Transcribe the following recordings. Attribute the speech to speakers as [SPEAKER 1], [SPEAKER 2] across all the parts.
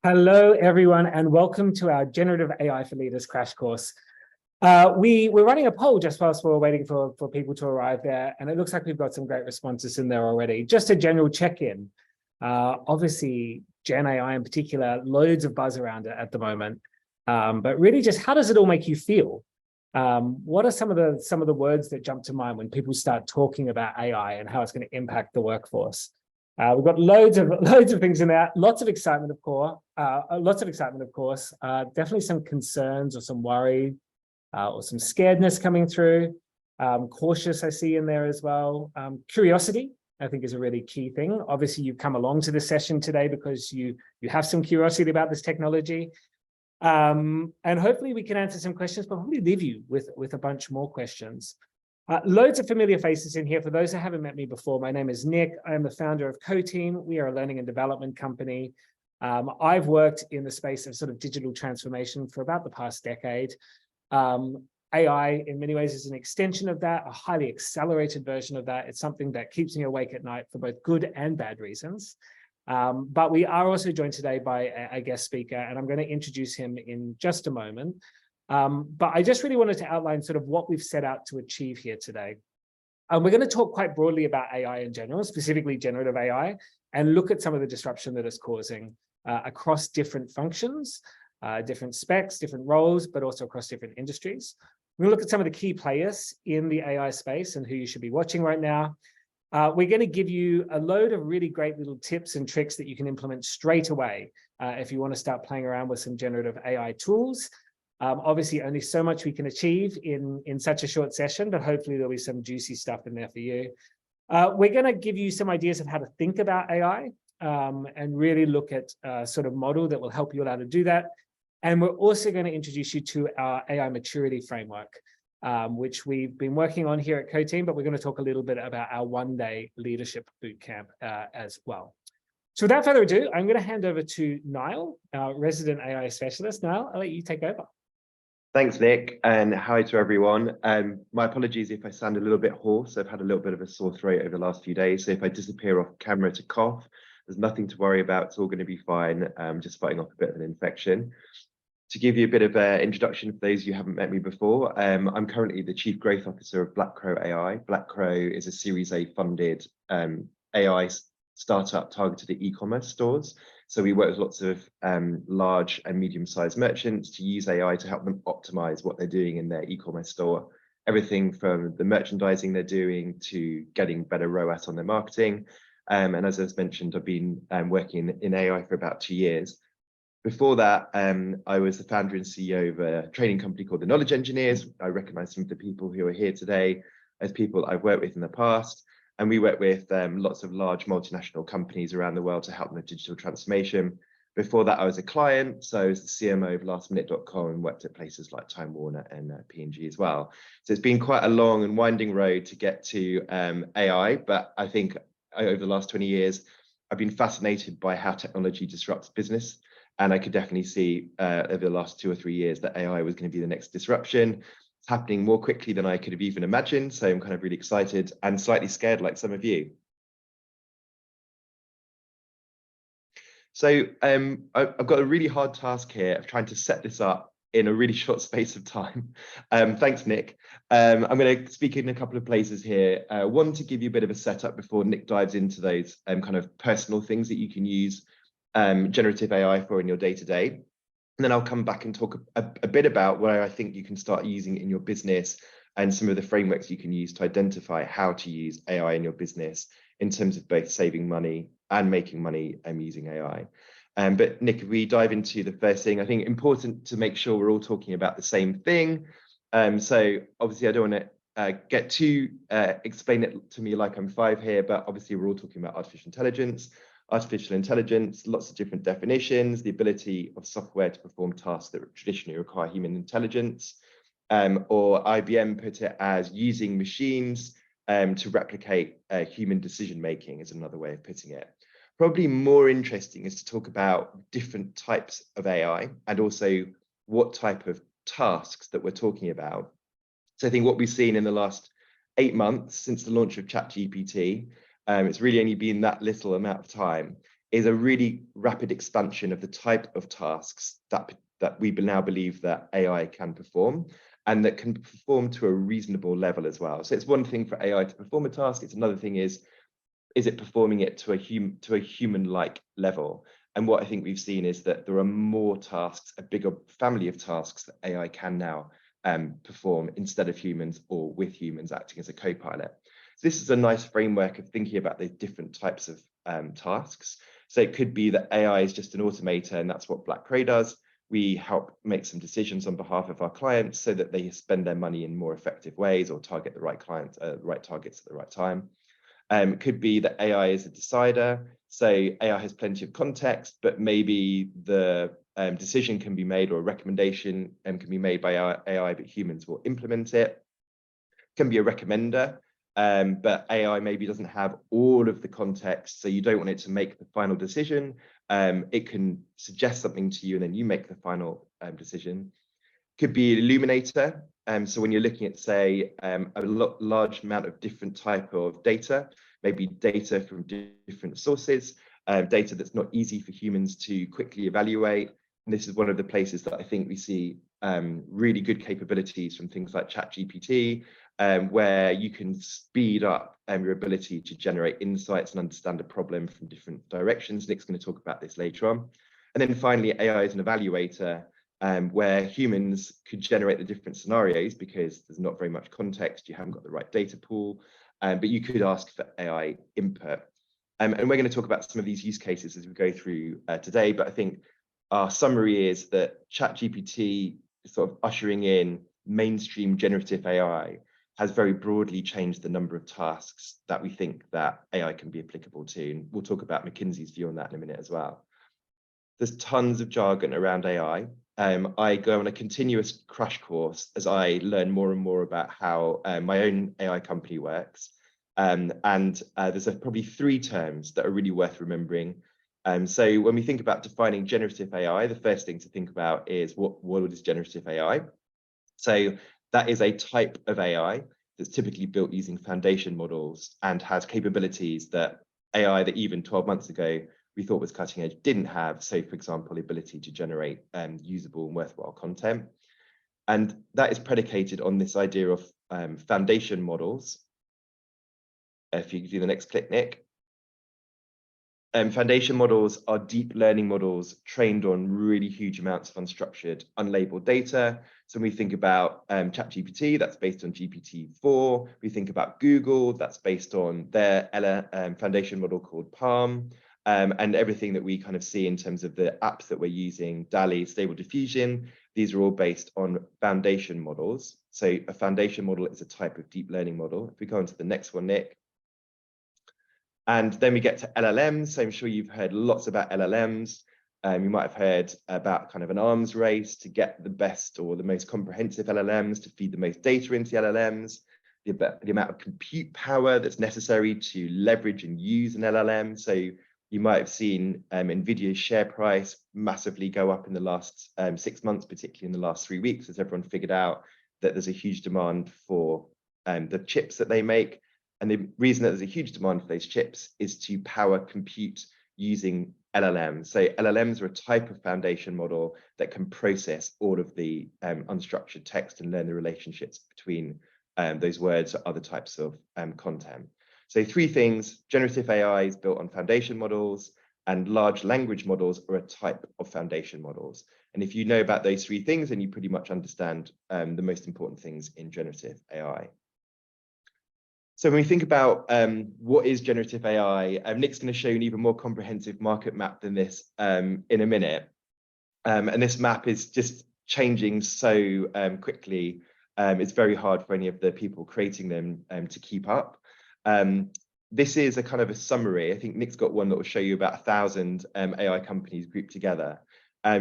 [SPEAKER 1] Hello, everyone, and welcome to our Generative AI for Leaders crash course. We're running a poll just whilst we're waiting for people to arrive there, and it looks like we've got some great responses in there already. Just a general check-in. Obviously, Gen AI in particular, loads of buzz around it at the moment. But really just how does it all make you feel? What are some of the words that jump to mind when people start talking about AI and how it's going to impact the workforce? We've got loads of things in there. Lots of excitement, of course. Definitely some concerns or some worry or some scaredness coming through. Cautious, I see in there as well. Curiosity, I think, is a really key thing. Obviously, you've come along to this session today because you have some curiosity about this technology. And hopefully we can answer some questions, but probably leave you with a bunch more questions. Loads of familiar faces in here. For those who haven't met me before, my name is Nick. I am the founder of CoTeam. We are a learning and development company. I've worked in the space of sort of digital transformation for about the past decade. AI, in many ways, is an extension of that, a highly accelerated version of that. It's something that keeps me awake at night for both good and bad reasons. But we are also joined today by a guest speaker, and I'm going to introduce him in just a moment. But I just really wanted to outline sort of what we've set out to achieve here today. We're going to talk quite broadly about AI in general, specifically generative AI, and look at some of the disruption that it's causing across different functions, different specs, different roles, but also across different industries. We're going to look at some of the key players in the AI space and who you should be watching right now. We're going to give you a load of really great little tips and tricks that you can implement straight away if you want to start playing around with some generative AI tools. Obviously, only so much we can achieve in such a short session, but hopefully there'll be some juicy stuff in there for you. We're going to give you some ideas of how to think about AI and really look at a sort of model that will help you allow to do that. And we're also going to introduce you to our AI maturity framework, which we've been working on here at CoTeam, but we're going to talk a little bit about our one-day leadership bootcamp as well. So without further ado, I'm going to hand over to Niall, our resident AI specialist. Niall, I'll let you take over.
[SPEAKER 2] Thanks, Nick, and hi to everyone. My apologies if I sound a little bit hoarse. I've had a little bit of a sore throat over the last few days, so if I disappear off camera to cough, there's nothing to worry about. It's all going to be fine. Just fighting off a bit of an infection. To give you a bit of an introduction for those who haven't met me before, I'm currently the Chief Growth Officer of Black Crow AI. Black Crow is a Series A funded AI startup targeted at e-commerce stores. So we work with lots of large and medium-sized merchants to use AI to help them optimize what they're doing in their e-commerce store. Everything from the merchandising they're doing to getting better ROAS on their marketing. And as I mentioned, I've been working in AI for about 2 years. Before that, I was the founder and CEO of a training company called the Knowledge Engineers. I recognize some of the people who are here today as people I've worked with in the past. And we work with lots of large multinational companies around the world to help them with digital transformation. Before that, I was a client. So I was the CMO of lastminute.com and worked at places like Time Warner and P&G as well. So it's been quite a long and winding road to get to AI. But I think over the last 20 years, I've been fascinated by how technology disrupts business. And I could definitely see over the last 2 or 3 years that AI was going to be the next disruption. It's happening more quickly than I could have even imagined. So I'm kind of really excited and slightly scared like some of you. So I've got a really hard task here of trying to set this up in a really short space of time. Thanks, Nick. I'm going to speak in a couple of places here. One, to give you a bit of a setup before Nick dives into those kind of personal things that you can use generative AI for in your day-to-day. And then I'll come back and talk a bit about where I think you can start using it in your business and some of the frameworks you can use to identify how to use AI in your business in terms of both saving money and making money using AI. But Nick, if we dive into the first thing, I think important to make sure we're all talking about the same thing. So obviously I don't want to get too explain it to me like I'm 5 here, but obviously we're all talking about artificial intelligence. Artificial intelligence, lots of different definitions, the ability of software to perform tasks that traditionally require human intelligence, or IBM put it as using machines to replicate human decision-making is another way of putting it. Probably more interesting is to talk about different types of AI and also what type of tasks that we're talking about. So I think what we've seen in the last 8 months since the launch of ChatGPT, it's really only been that little amount of time, is a really rapid expansion of the type of tasks that we now believe that AI can perform, and that can perform to a reasonable level as well. So it's one thing for AI to perform a task, it's another thing is it performing it to a human-like level? And what I think we've seen is that there are more tasks, a bigger family of tasks that AI can now perform instead of humans, or with humans acting as a co-pilot. So this is a nice framework of thinking about the different types of tasks. So it could be that AI is just an automator, and that's what Black Crow does. We help make some decisions on behalf of our clients so that they spend their money in more effective ways, or target the right clients, right targets at the right time. It could be that AI is a decider. So AI has plenty of context, but maybe the decision can be made, or a recommendation can be made by AI, but humans will implement it. Can be a recommender, but AI maybe doesn't have all of the context, so you don't want it to make the final decision. It can suggest something to you, and then you make the final decision. Could be an illuminator. So when you're looking at, say, a large amount of different type of data, maybe data from different sources, data that's not easy for humans to quickly evaluate. And this is one of the places that I think we see really good capabilities from things like ChatGPT, where you can speed up your ability to generate insights and understand a problem from different directions. Nick's going to talk about this later on. And then finally, AI is an evaluator, where humans could generate the different scenarios because there's not very much context, you haven't got the right data pool, but you could ask for AI input. And we're going to talk about some of these use cases as we go through today, but I think our summary is that ChatGPT is sort of ushering in mainstream generative AI, has very broadly changed the number of tasks that we think that AI can be applicable to. And we'll talk about McKinsey's view on that in a minute as well. There's tons of jargon around AI. I go on a continuous crash course as I learn more and more about how my own AI company works. There's probably 3 terms that are really worth remembering. So when we think about defining generative AI, the first thing to think about is what is generative AI? So that is a type of AI that's typically built using foundation models and has capabilities that AI that even 12 months ago we thought was cutting edge didn't have. So, for example, the ability to generate usable and worthwhile content. And that is predicated on this idea of foundation models. If you do the next click, Nick. Foundation models are deep learning models trained on really huge amounts of unstructured, unlabeled data. So when we think about ChatGPT, that's based on GPT-4. We think about Google, that's based on their foundation model called Palm. And everything that we kind of see in terms of the apps that we're using, DALL-E, Stable Diffusion, these are all based on foundation models. So a foundation model is a type of deep learning model. If we go on to the next one, Nick. And then we get to LLMs. So I'm sure you've heard lots about LLMs. You might have heard about kind of an arms race to get the best or the most comprehensive LLMs, to feed the most data into LLMs, the amount of compute power that's necessary to leverage and use an LLM. So you might have seen NVIDIA's share price massively go up in the last 6 months, particularly in the last 3 weeks, as everyone figured out that there's a huge demand for the chips that they make. And the reason that there's a huge demand for those chips is to power compute using LLMs. So LLMs are a type of foundation model that can process all of the unstructured text and learn the relationships between those words or other types of content. So 3 things: generative AI is built on foundation models, and large language models are a type of foundation models. And if you know about those 3 things, then you pretty much understand the most important things in generative AI. So when we think about what is generative AI, Nick's going to show you an even more comprehensive market map than this in a minute. And this map is just changing so quickly. It's very hard for any of the people creating them to keep up. This is a kind of a summary. I think Nick's got one that will show you about 1,000 AI companies grouped together,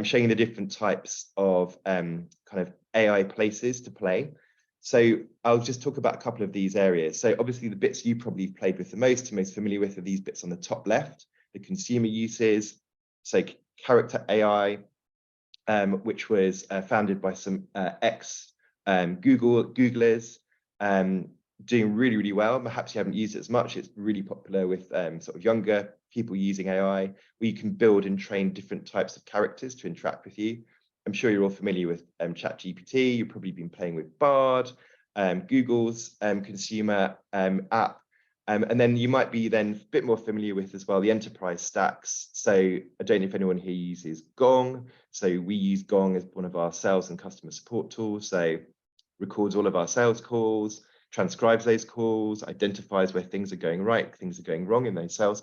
[SPEAKER 2] showing the different types of kind of AI places to play. So I'll just talk about a couple of these areas. So obviously the bits you probably played with the most familiar with are these bits on the top left, the consumer uses. So character AI, which was founded by some ex-Googlers. doing really, really well. Perhaps you haven't used it as much. It's really popular with sort of younger people using AI, where you can build and train different types of characters to interact with you. I'm sure you're all familiar with ChatGPT. You've probably been playing with Bard, Google's consumer app. And then you might be then a bit more familiar with as well the enterprise stacks. So I don't know if anyone here uses Gong. So we use Gong as one of our sales and customer support tools. So records all of our sales calls, transcribes those calls, identifies where things are going right, things are going wrong in those sales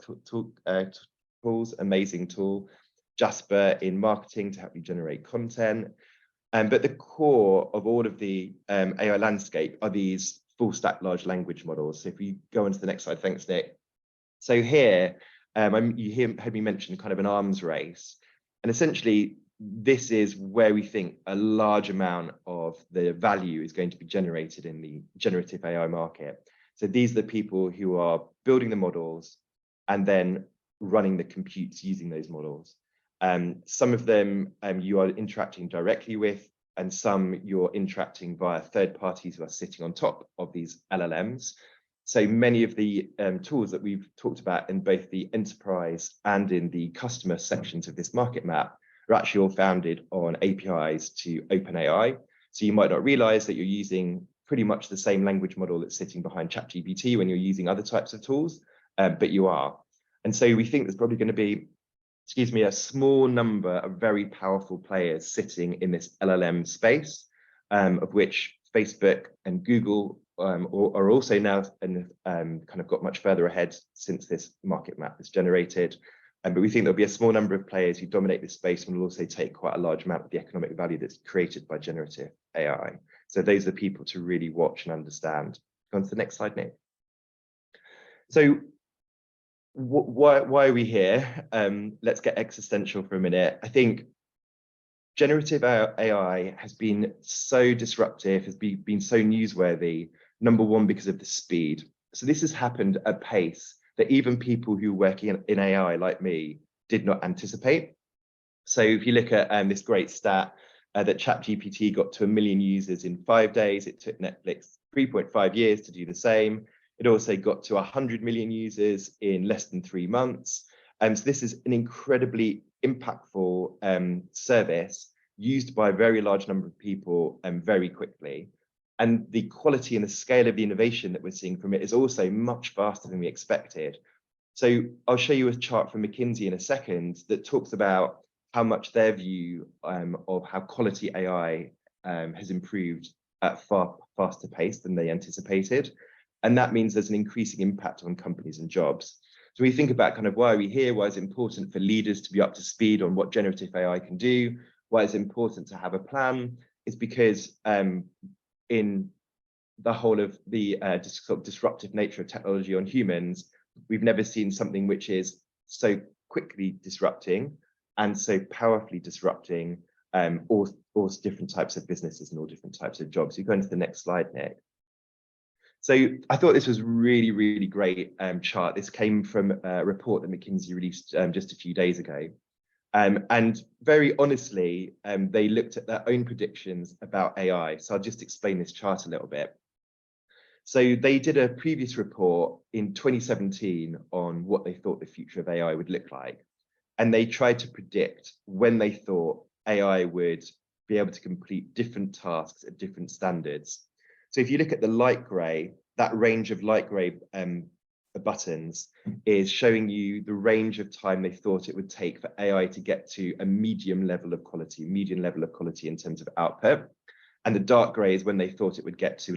[SPEAKER 2] calls. Amazing tool. Jasper in marketing to help you generate content. But the core of all of the AI landscape are these full stack large language models. So if we go on to the next slide, thanks, Nick. So here, you heard me mention kind of an arms race. And essentially, this is where we think a large amount of the value is going to be generated in the generative AI market. So these are the people who are building the models and then running the computes using those models. Some of them you are interacting directly with, and some you're interacting via third parties who are sitting on top of these LLMs. So many of the tools that we've talked about in both the enterprise and in the customer sections of this market map are actually all founded on APIs to OpenAI. So you might not realize that you're using pretty much the same language model that's sitting behind ChatGPT when you're using other types of tools, but you are. And so we think there's probably going to be, a small number of very powerful players sitting in this LLM space, of which Facebook and Google are also now and kind of got much further ahead since this market map is generated. But we think there'll be a small number of players who dominate this space and will also take quite a large amount of the economic value that's created by generative AI. So those are the people to really watch and understand. Go on to the next slide, Nick. So why are we here? Let's get existential for a minute. I think generative AI has been so disruptive, has been so newsworthy, number one, because of the speed. So this has happened at a pace that even people who are working in AI like me did not anticipate. So if you look at this great stat that ChatGPT got to 1 million users in 5 days, it took Netflix 3.5 years to do the same. It also got to 100 million users in less than 3 months. So this is an incredibly impactful service used by a very large number of people very quickly. And the quality and the scale of the innovation that we're seeing from it is also much faster than we expected. So I'll show you a chart from McKinney in a second that talks about how much their view of how quality AI has improved at far faster pace than they anticipated. And that means there's an increasing impact on companies and jobs. So we think about kind of why are we here? Why is it important for leaders to be up to speed on what generative AI can do? Why is it important to have a plan? It's because in the whole of the disruptive nature of technology on humans, we've never seen something which is so quickly disrupting and so powerfully disrupting all different types of businesses and all different types of jobs. You go into the next slide, Nick. So I thought this was really, really great chart. This came from a report that McKinney released just a few days ago. And very honestly, they looked at their own predictions about AI. So I'll just explain this chart a little bit. So they did a previous report in 2017 on what they thought the future of AI would look like. And they tried to predict when they thought AI would be able to complete different tasks at different standards. So if you look at the light gray, that range of light gray buttons is showing you the range of time they thought it would take for AI to get to a medium level of quality in terms of output. And the dark gray is when they thought it would get to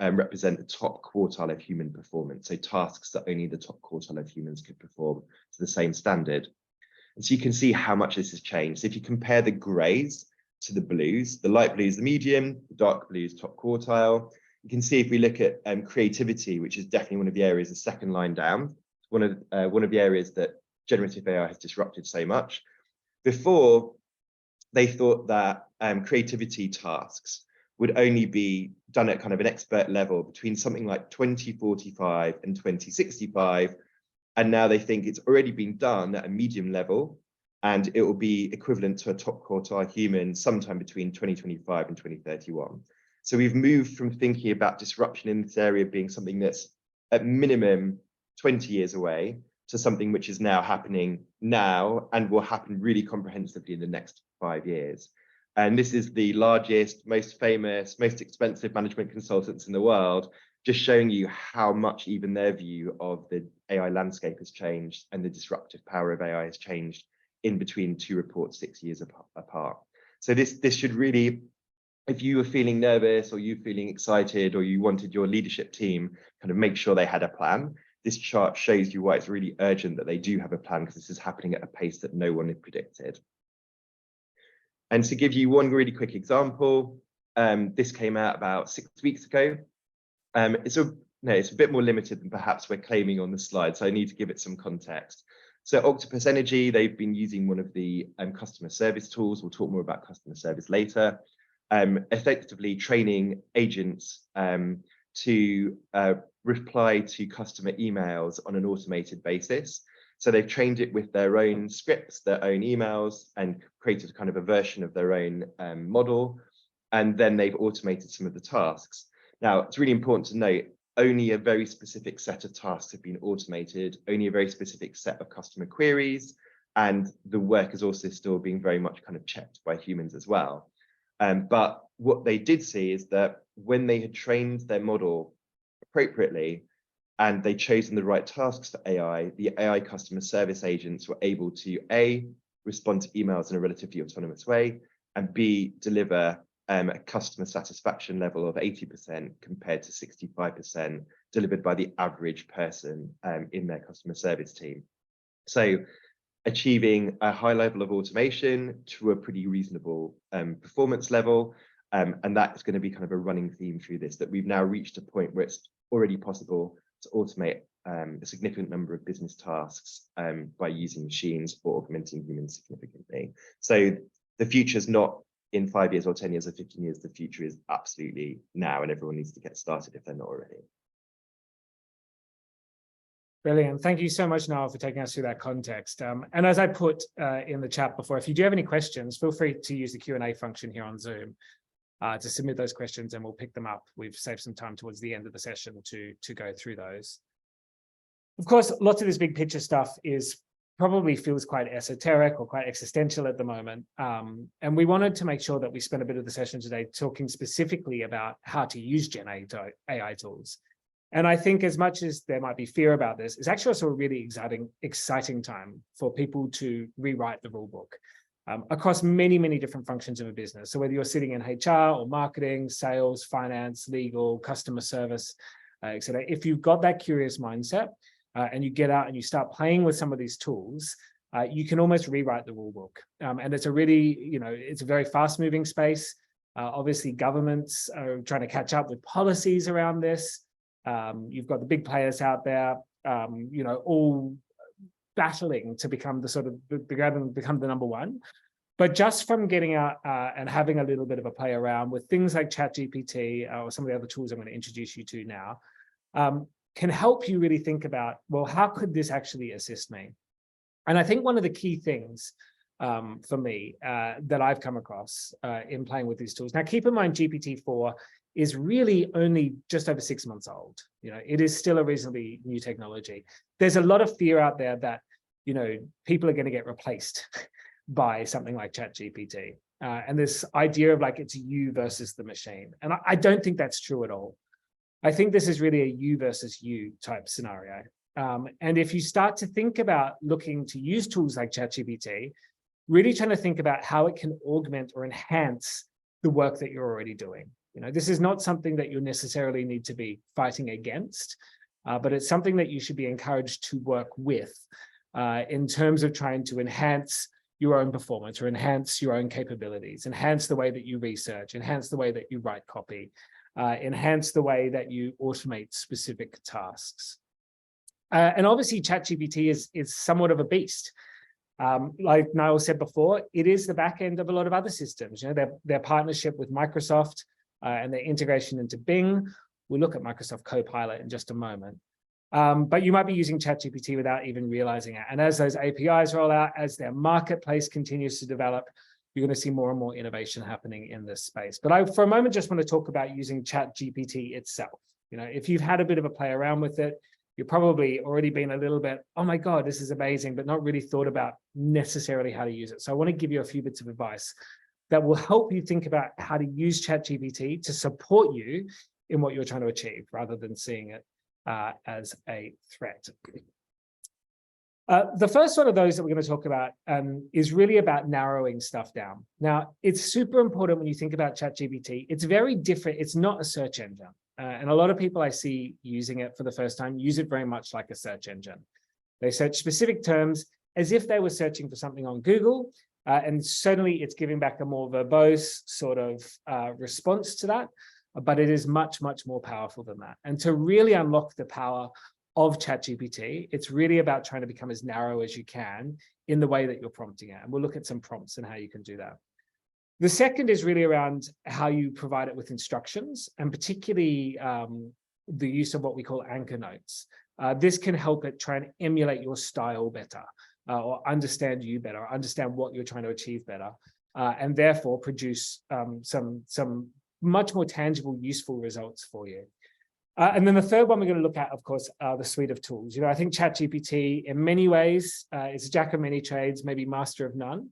[SPEAKER 2] represent the top quartile of human performance. So tasks that only the top quartile of humans could perform to the same standard. And so you can see how much this has changed. So if you compare the grays to the blues, the light blue is the medium, the dark blue is top quartile. You can see if we look at creativity, which is definitely one of the areas, the second line down, one of the areas that generative AI has disrupted so much. Before, they thought that creativity tasks would only be done at kind of an expert level between something like 2045 and 2065. And now they think it's already been done at a medium level, and it will be equivalent to a top quartile human sometime between 2025 and 2031. So we've moved from thinking about disruption in this area being something that's at minimum 20 years away to something which is now happening now and will happen really comprehensively in the next 5 years. And this is the largest, most famous, most expensive management consultants in the world, just showing you how much even their view of the AI landscape has changed and the disruptive power of AI has changed in between two reports 6 years apart. So this should really, if you were feeling nervous or you feeling excited or you wanted your leadership team kind of make sure they had a plan, this chart shows you why it's really urgent that they do have a plan, because this is happening at a pace that no one had predicted. And to give you one really quick example, this came out about 6 weeks ago. It's a bit more limited than perhaps we're claiming on the slide, so I need to give it some context. So Octopus Energy, they've been using one of the customer service tools. We'll talk more about customer service later. Effectively training agents to reply to customer emails on an automated basis. So they've trained it with their own scripts, their own emails, and created kind of a version of their own model. And then they've automated some of the tasks. Now, it's really important to note, only a very specific set of tasks have been automated, only a very specific set of customer queries, and the work is also still being very much kind of checked by humans as well. But what they did see is that when they had trained their model appropriately, and they chosen the right tasks for AI, the AI customer service agents were able to A, respond to emails in a relatively autonomous way, and B, deliver a customer satisfaction level of 80% compared to 65% delivered by the average person in their customer service team. So achieving a high level of automation to a pretty reasonable performance level. And that is going to be kind of a running theme through this, that we've now reached a point where it's already possible to automate a significant number of business tasks by using machines or augmenting humans significantly. So the future is not in 5 years or 10 years or 15 years, the future is absolutely now, and everyone needs to get started if they're not already.
[SPEAKER 1] Brilliant. Thank you so much, Niall, for taking us through that context. And as I put in the chat before, if you do have any questions, feel free to use the Q&A function here on Zoom to submit those questions, and we'll pick them up. We've saved some time towards the end of the session to go through those. Of course, lots of this big picture stuff probably feels quite esoteric or quite existential at the moment. And we wanted to make sure that we spent a bit of the session today talking specifically about how to use Gen AI tools. And I think as much as there might be fear about this, it's actually also a really exciting time for people to rewrite the rule book across many, many different functions of a business. So whether you're sitting in HR or marketing, sales, finance, legal, customer service, etc., if you've got that curious mindset and you get out and you start playing with some of these tools, you can almost rewrite the rule book. And it's a really, it's a very fast moving space. Obviously, governments are trying to catch up with policies around this. You've got the big players out there, all battling to become become the number one. But just from getting out and having a little bit of a play around with things like ChatGPT or some of the other tools I'm going to introduce you to now, can help you really think about, well, how could this actually assist me? And I think one of the key things for me that I've come across in playing with these tools. Now, keep in mind, GPT-4 is really only just over 6 months old. It is still a reasonably new technology. There's a lot of fear out there that, people are going to get replaced by something like ChatGPT. And this idea of like, it's you versus the machine. And I don't think that's true at all. I think this is really a you versus you type scenario. And if you start to think about looking to use tools like ChatGPT, really trying to think about how it can augment or enhance the work that you're already doing. This is not something that you necessarily need to be fighting against, but it's something that you should be encouraged to work with in terms of trying to enhance your own performance or enhance your own capabilities, enhance the way that you research, enhance the way that you write copy, enhance the way that you automate specific tasks. And obviously, ChatGPT is somewhat of a beast. Like Niall said before, it is the back end of a lot of other systems. Their partnership with Microsoft and their integration into Bing. We'll look at Microsoft Copilot in just a moment. But you might be using ChatGPT without even realizing it. And as those APIs roll out, as their marketplace continues to develop, you're going to see more and more innovation happening in this space. But I, for a moment, just want to talk about using ChatGPT itself. You know, if you've had a bit of a play around with it, you've probably already been a little bit, oh my God, this is amazing, but not really thought about necessarily how to use it. So I want to give you a few bits of advice that will help you think about how to use ChatGPT to support you in what you're trying to achieve, rather than seeing it as a threat. The first one of those that we're going to talk about is really about narrowing stuff down. Now, it's super important when you think about ChatGPT. It's very different. It's not a search engine. And a lot of people I see using it for the first time use it very much like a search engine. They search specific terms as if they were searching for something on Google. And certainly it's giving back a more verbose sort of response to that. But it is much, much more powerful than that. And to really unlock the power of ChatGPT, it's really about trying to become as narrow as you can in the way that you're prompting it. And we'll look at some prompts and how you can do that. The second is really around how you provide it with instructions, and particularly the use of what we call anchor notes. This can help it try and emulate your style better, or understand you better, or understand what you're trying to achieve better, and therefore produce some much more tangible, useful results for you. And then the third one we're going to look at, of course, are the suite of tools. You know, I think ChatGPT in many ways is a jack of many trades, maybe master of none,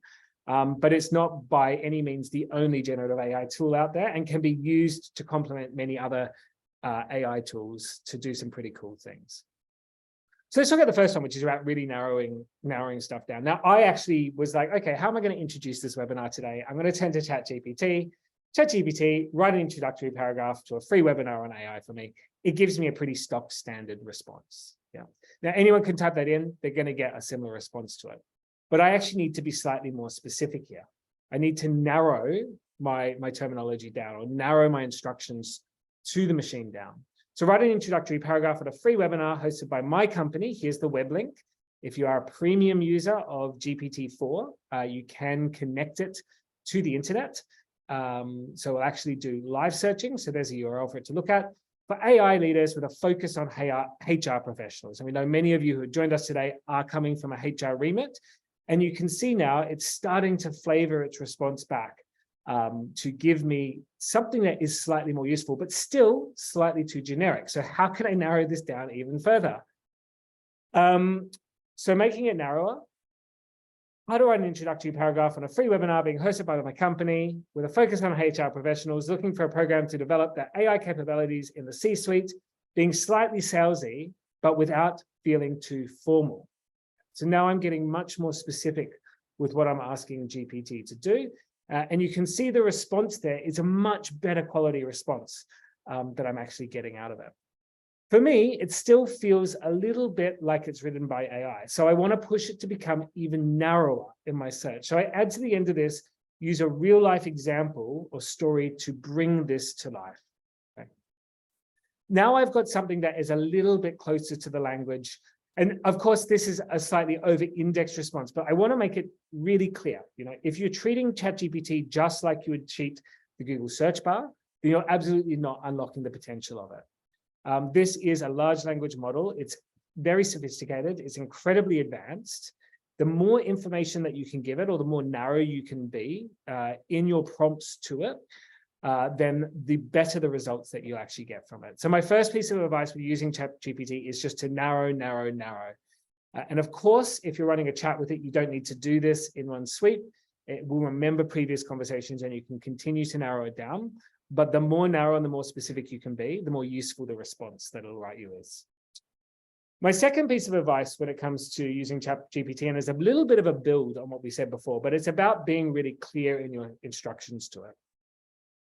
[SPEAKER 1] but it's not by any means the only generative AI tool out there, and can be used to complement many other AI tools to do some pretty cool things. So let's look at the first one, which is about really narrowing stuff down. Now, I actually was like, okay, how am I going to introduce this webinar today? I'm going to turn to ChatGPT. ChatGPT, write an introductory paragraph to a free webinar on AI for me. It gives me a pretty stock standard response. Yeah. Now, anyone can type that in. They're going to get a similar response to it. But I actually need to be slightly more specific here. I need to narrow my terminology down, or narrow my instructions to the machine down. So write an introductory paragraph at a free webinar hosted by my company. Here's the web link. If you are a premium user of GPT-4, you can connect it to the internet. So we'll actually do live searching. So there's a URL for it to look at. For AI leaders with a focus on HR professionals. And we know many of you who joined us today are coming from a HR remit. And you can see now it's starting to flavor its response back to give me something that is slightly more useful, but still slightly too generic. So how can I narrow this down even further? So making it narrower. How to write an introductory paragraph on a free webinar being hosted by my company with a focus on HR professionals looking for a program to develop their AI capabilities in the C-suite, being slightly salesy, but without feeling too formal. So now I'm getting much more specific with what I'm asking GPT to do. And you can see the response there is a much better quality response that I'm actually getting out of it. For me, it still feels a little bit like it's written by AI. So I want to push it to become even narrower in my search. So I add to the end of this, use a real life example or story to bring this to life. Okay. Now I've got something that is a little bit closer to the language. And of course, this is a slightly over-indexed response, but I want to make it really clear. You know, if you're treating ChatGPT just like you would treat the Google search bar, then you're absolutely not unlocking the potential of it. This is a large language model. It's very sophisticated. It's incredibly advanced. The more information that you can give it, or the more narrow you can be in your prompts to it, then the better the results that you actually get from it. So my first piece of advice with using ChatGPT is just to narrow, narrow, narrow. And of course, if you're running a chat with it, you don't need to do this in one sweep. It will remember previous conversations and you can continue to narrow it down. But the more narrow and the more specific you can be, the more useful the response that it'll write you is. My second piece of advice when it comes to using ChatGPT, and is a little bit of a build on what we said before, but it's about being really clear in your instructions to it.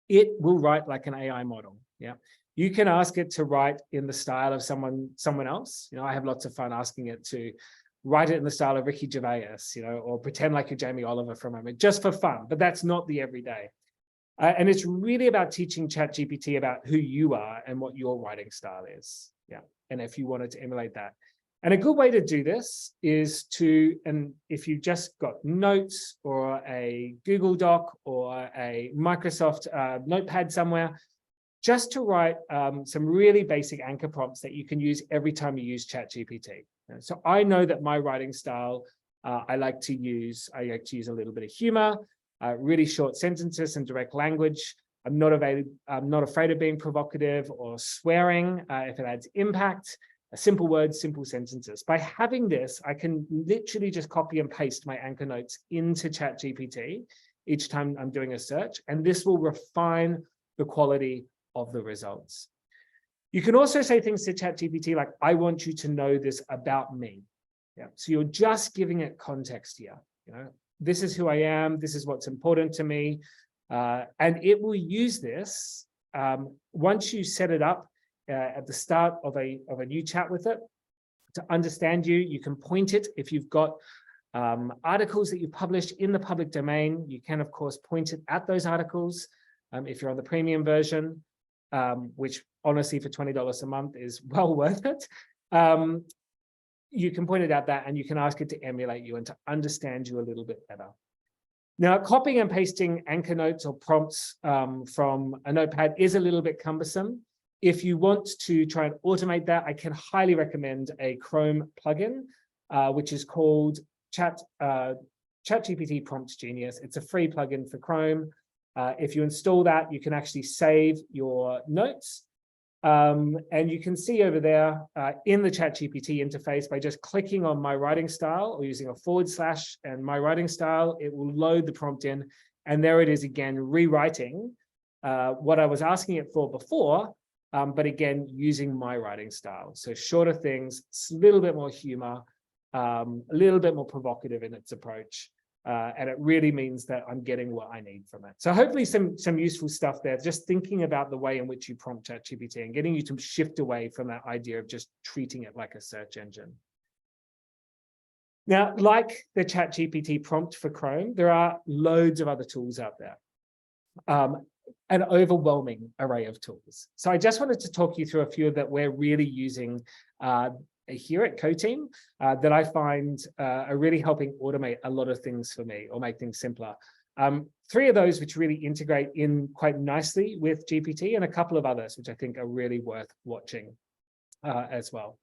[SPEAKER 1] It will write like an AI model. Yeah, you can ask it to write in the style of someone else. You know, I have lots of fun asking it to write it in the style of Ricky Gervais, you know, or pretend like you're Jamie Oliver for a moment, just for fun. But that's not the everyday. And it's really about teaching ChatGPT about who you are and what your writing style is. Yeah, and if you wanted to emulate that. And a good way to do this is to, and if you just got notes or a Google Doc or a Microsoft notepad somewhere, just to write some really basic anchor prompts that you can use every time you use ChatGPT. So I know that my writing style, I like to use a little bit of humor. really short sentences and direct language. I'm not afraid of being provocative or swearing if it adds impact. Simple words, simple sentences. By having this, I can literally just copy and paste my anchor notes into ChatGPT each time I'm doing a search, and this will refine the quality of the results. You can also say things to ChatGPT like, I want you to know this about me. Yeah. So you're just giving it context here. You know, this is who I am. This is what's important to me. And it will use this once you set it up at the start of a new chat with it to understand you. You can point it if you've got articles that you published in the public domain. You can, of course, point it at those articles if you're on the premium version, which honestly for $20 a month is well worth it. You can point it at that and you can ask it to emulate you and to understand you a little bit better. Now, copying and pasting anchor notes or prompts from a notepad is a little bit cumbersome. If you want to try and automate that, I can highly recommend a Chrome plugin, which is called ChatGPT Prompt Genius. It's a free plugin for Chrome. If you install that, you can actually save your notes. And you can see over there in the ChatGPT interface, by just clicking on my writing style or using a / and my writing style, it will load the prompt in. And there it is again, rewriting what I was asking it for before, but again, using my writing style. So shorter things, a little bit more humor, a little bit more provocative in its approach. And it really means that I'm getting what I need from it. So hopefully some useful stuff there, just thinking about the way in which you prompt ChatGPT and getting you to shift away from that idea of just treating it like a search engine. Now, like the ChatGPT prompt for Chrome, there are loads of other tools out there, an overwhelming array of tools. So I just wanted to talk you through a few that we're really using here at CoTeam that I find are really helping automate a lot of things for me or make things simpler. 3 of those which really integrate in quite nicely with GPT, and a couple of others which I think are really worth watching as well.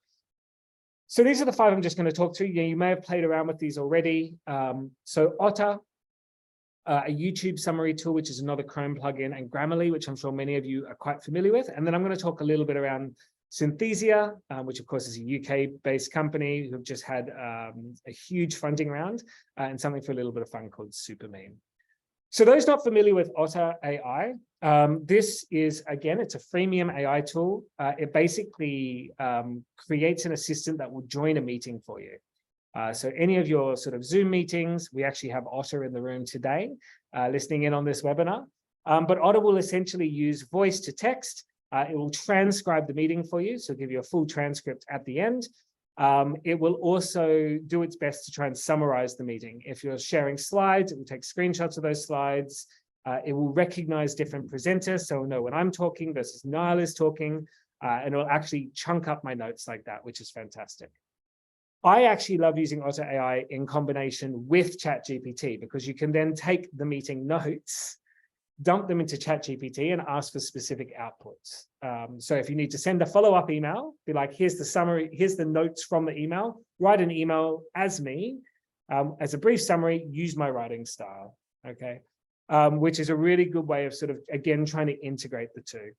[SPEAKER 1] So these are the 5 I'm just going to talk through. You may have played around with these already. So Otter, a YouTube summary tool, which is another Chrome plugin, and Grammarly, which I'm sure many of you are quite familiar with. And then I'm going to talk a little bit around Synthesia, which of course is a UK-based company who've just had a huge funding round, and something for a little bit of fun called Supermeme. So those not familiar with Otter AI, this is, again, it's a freemium AI tool. It basically creates an assistant that will join a meeting for you. So any of your sort of Zoom meetings, we actually have Otter in the room today, listening in on this webinar. But Otter will essentially use voice to text. It will transcribe the meeting for you, so give you a full transcript at the end. It will also do its best to try and summarize the meeting. If you're sharing slides, it will take screenshots of those slides. It will recognize different presenters, so it'll know when I'm talking versus Niall is talking, and it'll actually chunk up my notes like that, which is fantastic. I actually love using Otter AI in combination with ChatGPT, because you can then take the meeting notes, dump them into ChatGPT and ask for specific outputs. So if you need to send a follow-up email, be like, here's the summary, here's the notes from the email, write an email as me, as a brief summary, use my writing style, okay? Which is a really good way of sort of, again, trying to integrate the two.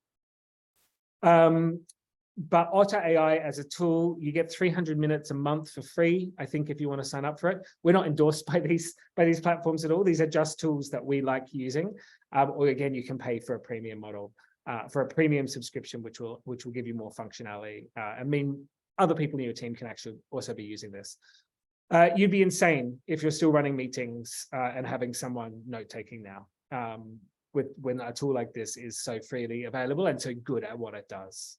[SPEAKER 1] But Otter AI as a tool, you get 300 minutes a month for free, I think, if you want to sign up for it. We're not endorsed by these platforms at all. These are just tools that we like using. Or again, you can pay for a premium model, for a premium subscription, which will give you more functionality. I mean, other people in your team can actually also be using this. You'd be insane if you're still running meetings and having someone note-taking now, when a tool like this is so freely available and so good at what it does.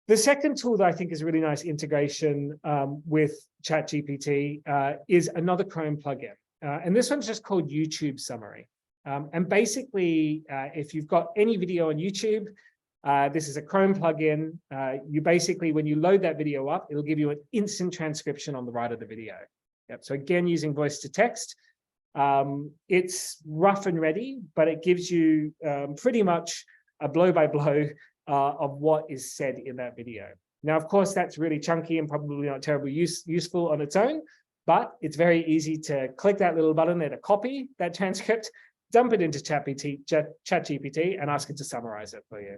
[SPEAKER 1] The second tool that I think is a really nice integration with ChatGPT is another Chrome plugin. And this one's just called YouTube Summary. And basically, if you've got any video on YouTube, this is a Chrome plugin. You basically, when you load that video up, it'll give you an instant transcription on the right of the video. Yep. So again, using voice to text. It's rough and ready, but it gives you pretty much a blow-by-blow of what is said in that video. Now, of course, that's really chunky and probably not terribly useful on its own, but it's very easy to click that little button there to copy that transcript, dump it into ChatGPT, and ask it to summarize it for you.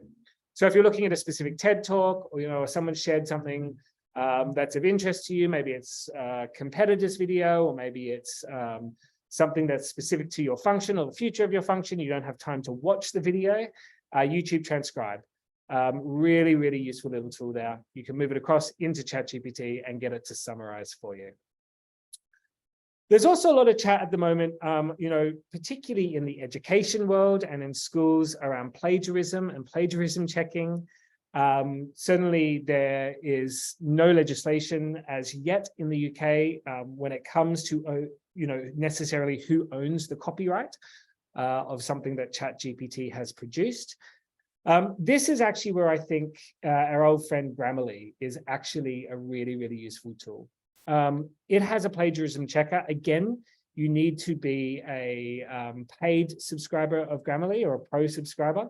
[SPEAKER 1] So if you're looking at a specific TED talk, or someone shared something that's of interest to you, maybe it's a competitor's video, or maybe it's something that's specific to your function or the future of your function, you don't have time to watch the video, YouTube Transcribe. Really, really useful little tool there. You can move it across into ChatGPT and get it to summarize for you. There's also a lot of chat at the moment, particularly in the education world and in schools around plagiarism and plagiarism checking. Certainly, there is no legislation as yet in the UK when it comes to, necessarily who owns the copyright of something that ChatGPT has produced. This is actually where I think our old friend Grammarly is actually a really, really useful tool. It has a plagiarism checker. Again, you need to be a paid subscriber of Grammarly or a pro subscriber.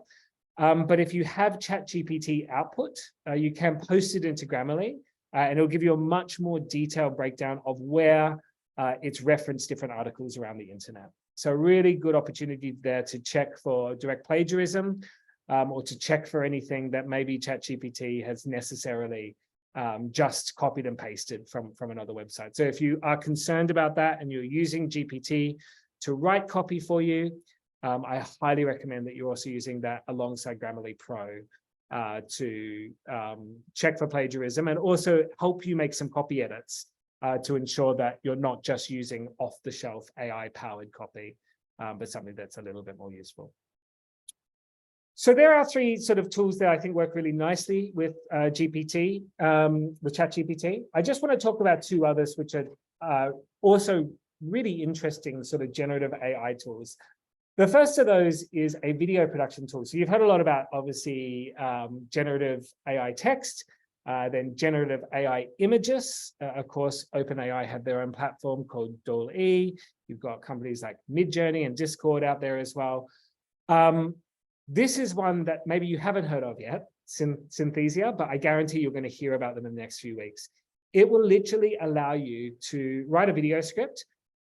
[SPEAKER 1] But if you have ChatGPT output, you can post it into Grammarly, and it'll give you a much more detailed breakdown of where it's referenced different articles around the internet. So really good opportunity there to check for direct plagiarism, or to check for anything that maybe ChatGPT has necessarily just copied and pasted from another website. So if you are concerned about that and you're using GPT to write copy for you, I highly recommend that you're also using that alongside Grammarly Pro to check for plagiarism and also help you make some copy edits to ensure that you're not just using off-the-shelf AI-powered copy, but something that's a little bit more useful. So there are three sort of tools that I think work really nicely with GPT, with ChatGPT. I just want to talk about two others, which are also really interesting sort of generative AI tools. The first of those is a video production tool. So you've heard a lot about, obviously, generative AI text, then generative AI images. Of course, OpenAI have their own platform called DALL-E. You've got companies like Midjourney and Discord out there as well. This is one that maybe you haven't heard of yet, Synthesia, but I guarantee you're going to hear about them in the next few weeks. It will literally allow you to write a video script.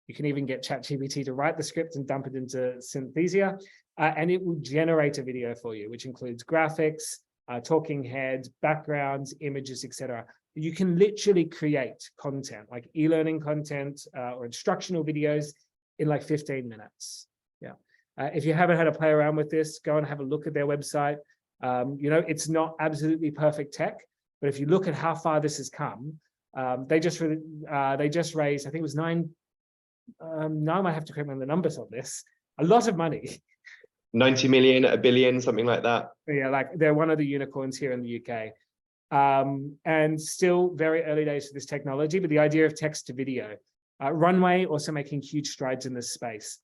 [SPEAKER 1] You can even get ChatGPT to write the script and dump it into Synthesia, and it will generate a video for you, which includes graphics, talking heads, backgrounds, images, etc. You can literally create content, like e-learning content or instructional videos in like 15 minutes. Yeah. If you haven't had a play around with this, go and have a look at their website. It's not absolutely perfect tech, but if you look at how far this has come, they just raised, I think it was now I might have to correct me on the numbers on this, a lot of money.
[SPEAKER 2] 90 million, a billion, something like that.
[SPEAKER 1] Yeah, like they're one of the unicorns here in the UK. And still very early days for this technology, but the idea of text to video. Runway also making huge strides in this space.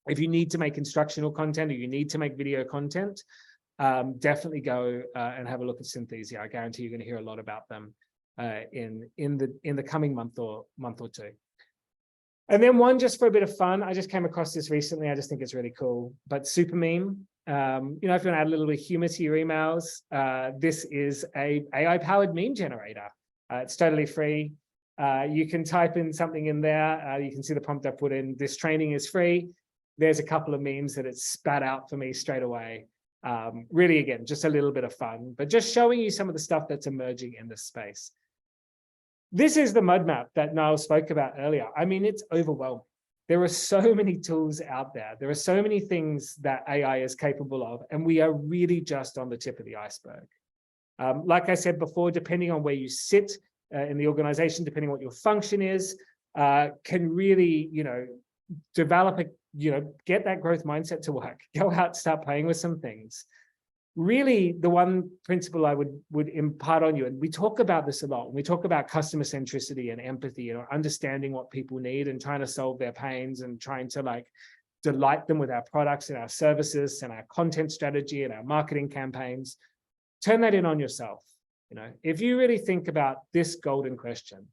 [SPEAKER 1] If you need to make instructional content or you need to make video content, definitely go and have a look at Synthesia. I guarantee you're going to hear a lot about them in the coming month or two. And then one just for a bit of fun, I just came across this recently. I just think it's really cool. But Supermeme, if you want to add a little bit of humor to your emails, this is a AI-powered meme generator. It's totally free. You can type in something in there. You can see the prompt I put in. This training is free. There's a couple of memes that it spat out for me straight away. Really, again, just a little bit of fun, but just showing you some of the stuff that's emerging in this space. This is the mud map that Niall spoke about earlier. I mean, it's overwhelming. There are so many tools out there. There are so many things that AI is capable of, and we are really just on the tip of the iceberg. Like I said before, depending on where you sit in the organization, depending on what your function is, can really, develop get that growth mindset to work. Go out, start playing with some things. Really, the one principle I would impart on you, and we talk about this a lot, when we talk about customer centricity and empathy, understanding what people need and trying to solve their pains and trying to delight them with our products and our services and our content strategy and our marketing campaigns. Turn that in on yourself. If you really think about this golden question,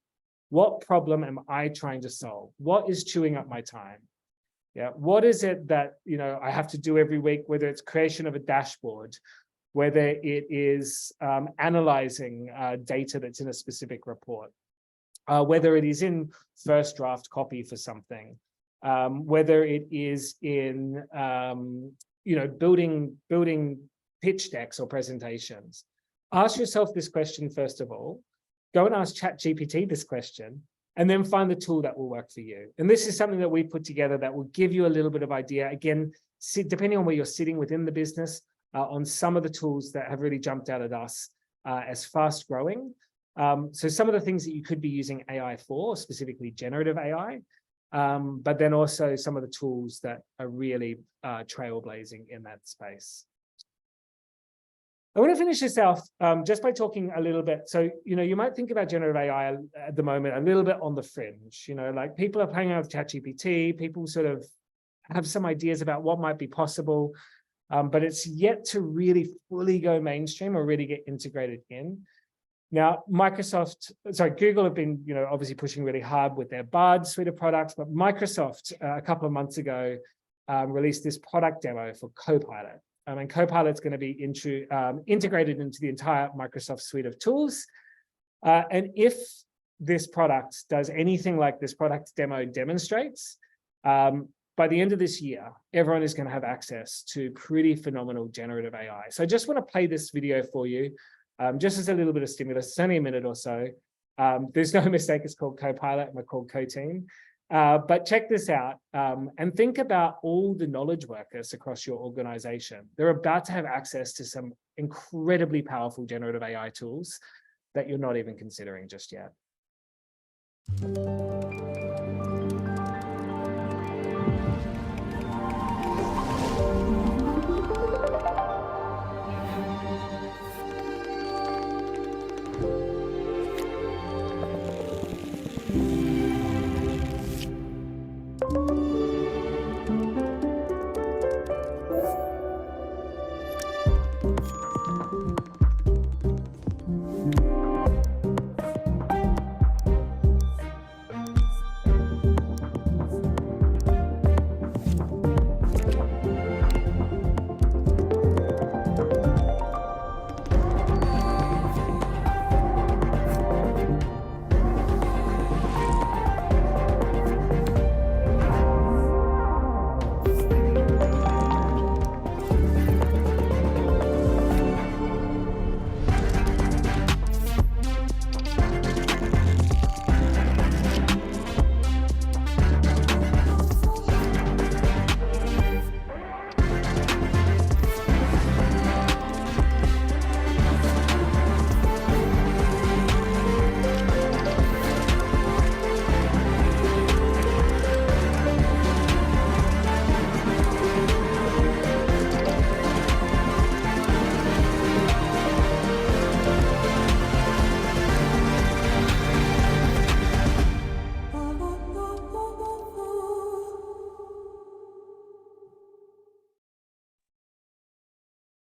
[SPEAKER 1] what problem am I trying to solve? What is chewing up my time? Yeah, what is it that I have to do every week, whether it's creation of a dashboard, whether it is analyzing data that's in a specific report. whether it is in first draft copy for something, whether it is in building pitch decks or presentations. Ask yourself this question first of all. Go and ask ChatGPT this question, and then find the tool that will work for you. And this is something that we put together that will give you a little bit of idea. Again, depending on where you're sitting within the business, on some of the tools that have really jumped out at us as fast growing. So some of the things that you could be using AI for, specifically generative AI, but then also some of the tools that are really trailblazing in that space. I want to finish this off just by talking a little bit. So, you might think about generative AI at the moment a little bit on the fringe, like people are playing around with ChatGPT, people sort of have some ideas about what might be possible, but it's yet to really fully go mainstream or really get integrated in. Now, Google have been, obviously pushing really hard with their Bard suite of products, but Microsoft a couple of months ago released this product demo for Copilot. And Copilot's going to be integrated into the entire Microsoft suite of tools. And if this product does anything like this product demo demonstrates, by the end of this year, everyone is going to have access to pretty phenomenal generative AI. So I just want to play this video for you, just as a little bit of stimulus. It's only a minute or so. There's no mistake, it's called Copilot, and we're called Co-Team. But check this out and think about all the knowledge workers across your organization. They're about to have access to some incredibly powerful generative AI tools that you're not even considering just yet.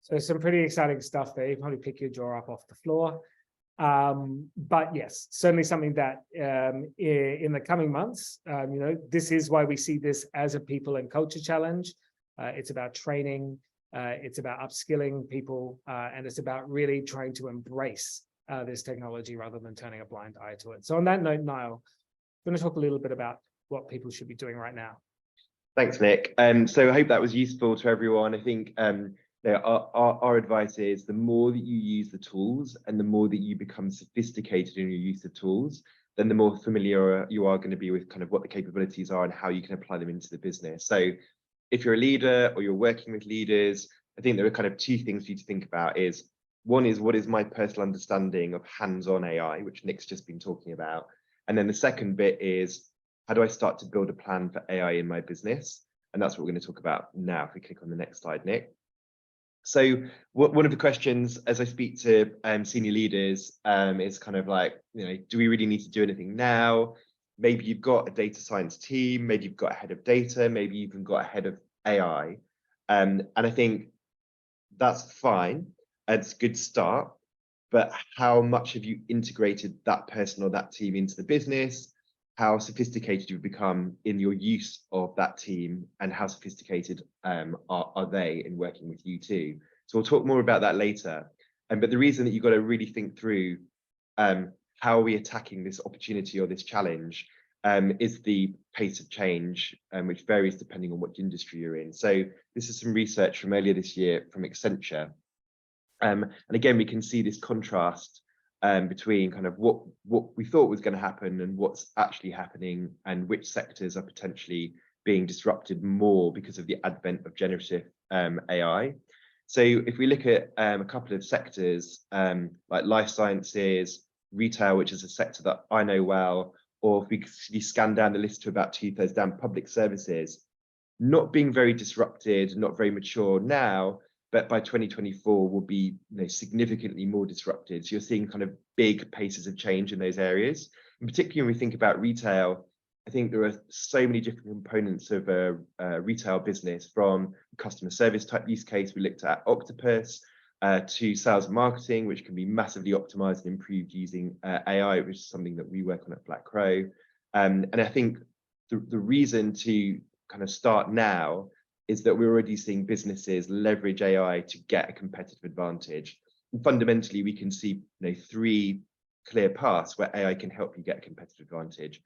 [SPEAKER 1] So some pretty exciting stuff there. You probably pick your jaw up off the floor. But yes, certainly something that in the coming months, this is why we see this as a people and culture challenge. It's about training, it's about upskilling people, and it's about really trying to embrace this technology rather than turning a blind eye to it. So on that note, Niall, I'm going to talk a little bit about what people should be doing right now.
[SPEAKER 2] Thanks, Nick. So I hope that was useful to everyone. I think our advice is the more that you use the tools and the more that you become sophisticated in your use of tools, then the more familiar you are going to be with kind of what the capabilities are and how you can apply them into the business. So if you're a leader or you're working with leaders, I think there are kind of two things for you to think about. One is what is my personal understanding of hands-on AI, which Nick's just been talking about. And then the second bit is, how do I start to build a plan for AI in my business? And that's what we're going to talk about now. If we click on the next slide, Nick. So one of the questions as I speak to senior leaders is kind of like, do we really need to do anything now? Maybe you've got a data science team, maybe you've got a head of data, maybe you've even got a head of AI. And I think that's fine. It's a good start. But how much have you integrated that person or that team into the business? How sophisticated you've become in your use of that team, and how sophisticated are they in working with you too? So we'll talk more about that later. But the reason that you've got to really think through how are we attacking this opportunity or this challenge is the pace of change, which varies depending on what industry you're in. So this is some research from earlier this year from Accenture. And again, we can see this contrast between kind of what we thought was going to happen and what's actually happening, and which sectors are potentially being disrupted more because of the advent of generative AI. So if we look at a couple of sectors like life sciences, retail, which is a sector that I know well, or if we scan down the list to about 2/3 down, public services, not being very disrupted, not very mature now, but by 2024 will be significantly more disrupted. So you're seeing kind of big paces of change in those areas. And particularly when we think about retail, I think there are so many different components of a retail business, from customer service type use case we looked at Octopus, to sales and marketing, which can be massively optimized and improved using AI, which is something that we work on at Black Crow. And I think the reason to kind of start now is that we're already seeing businesses leverage AI to get a competitive advantage. And fundamentally, we can see 3 clear paths where AI can help you get a competitive advantage.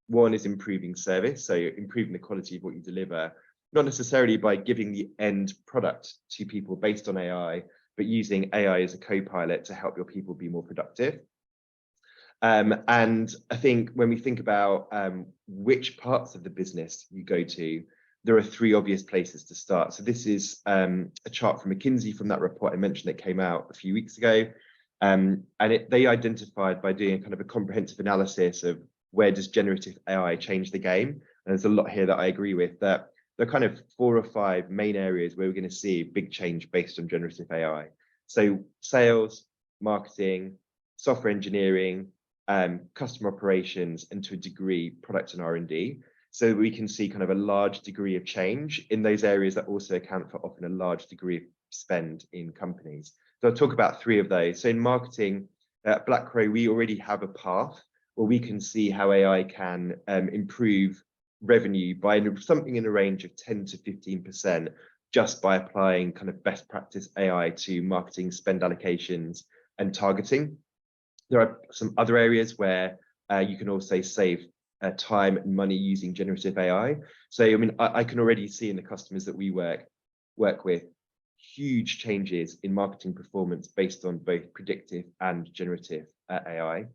[SPEAKER 2] One is improving service, so improving the quality of what you deliver, not necessarily by giving the end product to people based on AI, but using AI as a co-pilot to help your people be more productive. And I think when we think about which parts of the business you go to, there are 3 obvious places to start. So this is a chart from McKinney from that report I mentioned that came out a few weeks ago. And they identified, by doing kind of a comprehensive analysis of where does generative AI change the game. And there's a lot here that I agree with, that there are kind of 4 or 5 main areas where we're going to see big change based on generative AI. So sales, marketing, software engineering, customer operations, and to a degree, product and R&D. So we can see kind of a large degree of change in those areas that also account for often a large degree of spend in companies. So I'll talk about 3 of those. So in marketing, at Black Crow, we already have a path where we can see how AI can improve revenue by something in a range of 10 to 15%, just by applying kind of best practice AI to marketing spend allocations and targeting. There are some other areas where you can also save time and money using generative AI. So I mean, I can already see in the customers that we work with huge changes in marketing performance based on both predictive and generative AI.